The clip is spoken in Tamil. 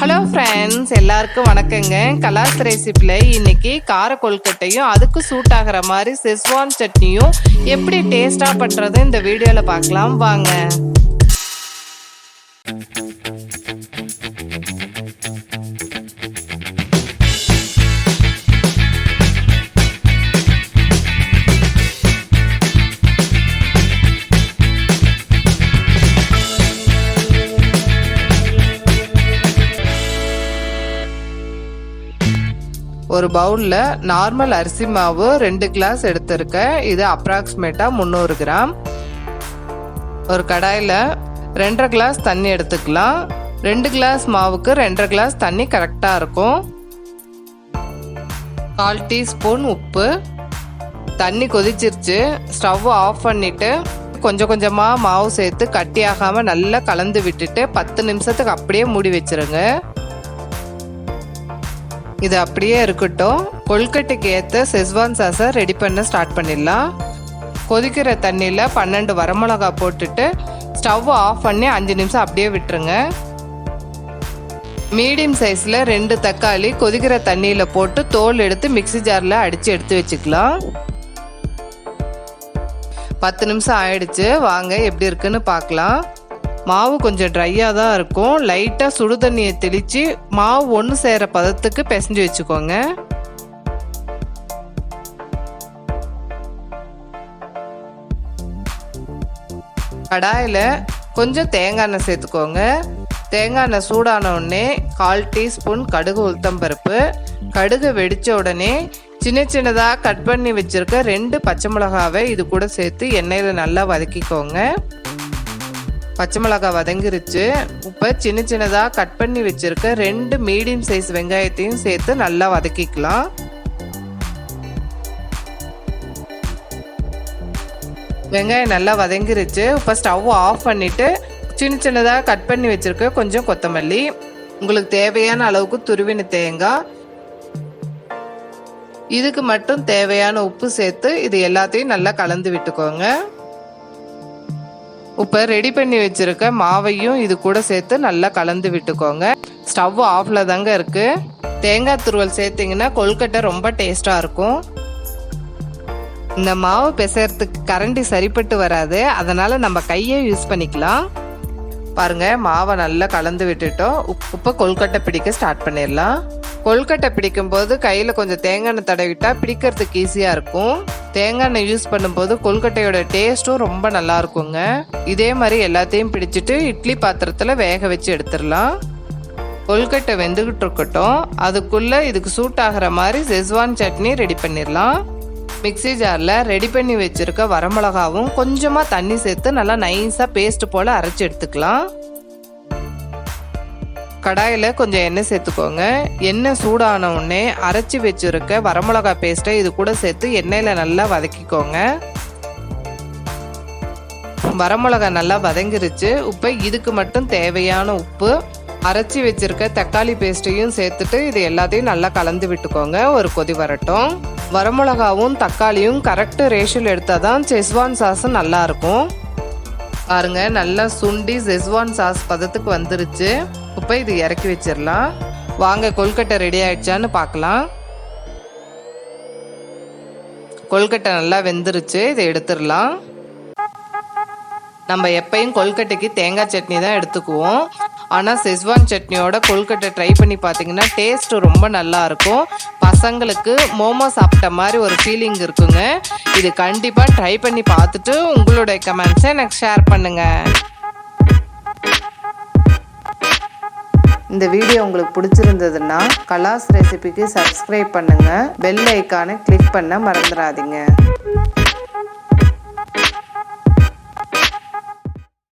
ஹலோ ஃப்ரெண்ட்ஸ், எல்லாருக்கும் வணக்கங்க. கலாஸ் ரெசிபியில் இன்னைக்கு கார கொழுக்கட்டையும் அதுக்கு சூட் ஆகிற மாதிரி செஸ்வான் சட்னியும் எப்படி டேஸ்டாக பண்ணுறது இந்த வீடியோவில் பார்க்கலாம் வாங்க. ஒரு பவுலில் நார்மல் அரிசி மாவு 2 கிளாஸ் எடுத்திருக்கேன். இது அப்ராக்சிமேட்டாக 300 கிராம். ஒரு கடாயில் 2.5 கிளாஸ் தண்ணி எடுத்துக்கலாம். 2 கிளாஸ் மாவுக்கு 2.5 கிளாஸ் தண்ணி கரெக்டாக இருக்கும். 1/4 டீஸ்பூன் உப்பு. தண்ணி கொதிச்சிருச்சு. ஸ்டவ் ஆஃப் பண்ணிவிட்டு கொஞ்சம் கொஞ்சமாக மாவு சேர்த்து கட்டியாகாமல் நல்லா கலந்து விட்டுட்டு 10 நிமிஷத்துக்கு அப்படியே மூடி வச்சுருங்க. இது அப்படியே இருக்கட்டும். கொழுக்கட்டைக்கு ஏற்ற செஸ்வான் சாஸை ரெடி பண்ண ஸ்டார்ட் பண்ணிடலாம். கொதிக்கிற தண்ணியில் 12 வரமிளகா போட்டுட்டு ஸ்டவ் ஆஃப் பண்ணி 5 நிமிஷம் அப்படியே விட்டுருங்க. மீடியம் சைஸில் 2 தக்காளி கொதிக்கிற தண்ணியில் போட்டு தோல் எடுத்து மிக்ஸி ஜாரில் அடித்து எடுத்து வச்சுக்கலாம். 10 நிமிஷம் ஆயிடுச்சு. வாங்க எப்படி இருக்குன்னு பார்க்கலாம். மாவு கொஞ்சம் ட்ரையாக தான் இருக்கும். லைட்டாக சுடு தண்ணியை தெளித்து மாவு ஒன்று சேர பதத்துக்கு பிசைஞ்சு வச்சுக்கோங்க. கடாயில் கொஞ்சம் தேங்காய் எண்ணெய் சேர்த்துக்கோங்க. தேங்காய் எண்ணெய் சூடான உடனே 1/4 டீஸ்பூன் கடுகு உளுத்தம்பருப்பு. கடுகு வெடித்த உடனே சின்ன சின்னதாக கட் பண்ணி வச்சுருக்க 2 பச்சை மிளகாவை இது கூட சேர்த்து எண்ணெயில் நல்லா வதக்கிக்கோங்க. பச்சை மிளகாய் வதங்கிருச்சு. இப்போ சின்ன சின்னதாக கட் பண்ணி வச்சுருக்க 2 மீடியம் சைஸ் வெங்காயத்தையும் சேர்த்து நல்லா வதக்கிக்கலாம். வெங்காயம் நல்லா வதங்கிருச்சு. இப்போ ஸ்டவ் ஆஃப் பண்ணிவிட்டு சின்ன சின்னதாக கட் பண்ணி வச்சுருக்க கொஞ்சம் கொத்தமல்லி, உங்களுக்கு தேவையான அளவுக்கு துருவின தேங்காய், இதுக்கு மட்டும் தேவையான உப்பு சேர்த்து இது எல்லாத்தையும் நல்லா கலந்து விட்டுக்கோங்க. இப்போ ரெடி பண்ணி வச்சுருக்க மாவையும் இது கூட சேர்த்து நல்லா கலந்து விட்டுக்கோங்க. ஸ்டவ் ஆஃபில் தாங்க இருக்குது. தேங்காய் துருவல் சேர்த்திங்கன்னா கொழுக்கட்டை ரொம்ப டேஸ்ட்டாக இருக்கும். இந்த மாவு பிசைறதுக்கு கரண்டி சரிப்பட்டு வராது, அதனால் நம்ம கையை யூஸ் பண்ணிக்கலாம். பாருங்கள், மாவை நல்லா கலந்து விட்டுட்டோம். இப்போ கொழுக்கட்டை பிடிக்க ஸ்டார்ட் பண்ணிடலாம். கொழுக்கட்டை பிடிக்கும்போது கையில் கொஞ்சம் தேங்காய் எண்ணெய் தடவிட்டா பிடிக்கிறதுக்கு ஈஸியாக இருக்கும். தேங்காய் எண்ணெய் யூஸ் பண்ணும்போது கொழுக்கட்டையோட டேஸ்ட்டும் ரொம்ப நல்லா இருக்குங்க. இதே மாதிரி எல்லாத்தையும் பிடிச்சிட்டு இட்லி பாத்திரத்தில் வேக வச்சு எடுத்துடலாம். கொழுக்கட்டை வெந்துக்கிட்டு இருக்கட்டும். அதுக்குள்ளே இதுக்கு சூட் ஆகிற மாதிரி செஸ்வான் சட்னி ரெடி பண்ணிடலாம். மிக்ஸி ஜாரில் ரெடி பண்ணி வச்சுருக்க வரமிளகாவும் கொஞ்சமாக தண்ணி சேர்த்து நல்லா நைஸாக பேஸ்ட் போல் அரைச்சி எடுத்துக்கலாம். கடாயில் கொஞ்சம் எண்ணெய் சேர்த்துக்கோங்க. எண்ணெய் சூடான உடனே அரைச்சி வச்சுருக்க வரமிளகா பேஸ்ட்டை இது கூட சேர்த்து எண்ணெயில் நல்லா வதக்கிக்கோங்க. வரமிளகா நல்லா வதங்கிருச்சு. இப்போ இதுக்கு மட்டும் தேவையான உப்பு, அரைச்சி வச்சுருக்க தக்காளி பேஸ்ட்டையும் சேர்த்துட்டு இது எல்லாத்தையும் நல்லா கலந்து விட்டுக்கோங்க. ஒரு கொதி வரட்டும். வரமிளகாவும் தக்காளியும் கரெக்டு ரேஷியோவில் எடுத்தால் தான் செஸ்வான் சாஸும் நல்லாயிருக்கும். பாருங்க, நல்லா சுண்டி செஸ்வான் சாஸ் பதத்துக்கு வந்துருச்சு. இப்போ இது இறக்கி வச்சிடலாம். வாங்க கொழுக்கட்டை ரெடி ஆயிடுச்சான்னு பார்க்கலாம். கொழுக்கட்டை நல்லா வெந்துருச்சு. இதை எடுத்துடலாம். நம்ம எப்பயும் கொழுக்கட்டைக்கு தேங்காய் சட்னி தான் எடுத்துக்குவோம். ஆனால் செஸ்வான் சட்னியோட கொழுக்கட்டை ட்ரை பண்ணி பார்த்தீங்கன்னா டேஸ்ட் ரொம்ப நல்லா இருக்கும். பசங்களுக்கு மோமோ சாப்பிட்ட மாதிரி ஒரு ஃபீலிங் இருக்குங்க. இது கண்டிப்பாக ட்ரை பண்ணி பார்த்துட்டு உங்களுடைய கமெண்ட்ஸை எனக்கு ஷேர் பண்ணுங்கள். இந்த வீடியோ உங்களுக்கு பிடிச்சிருந்ததுன்னா கலாஸ் ரெசிபிக்கு சப்ஸ்கிரைப் பண்ணுங்கள். பெல் ஐக்கானை கிளிக் பண்ண மறந்துடாதீங்க.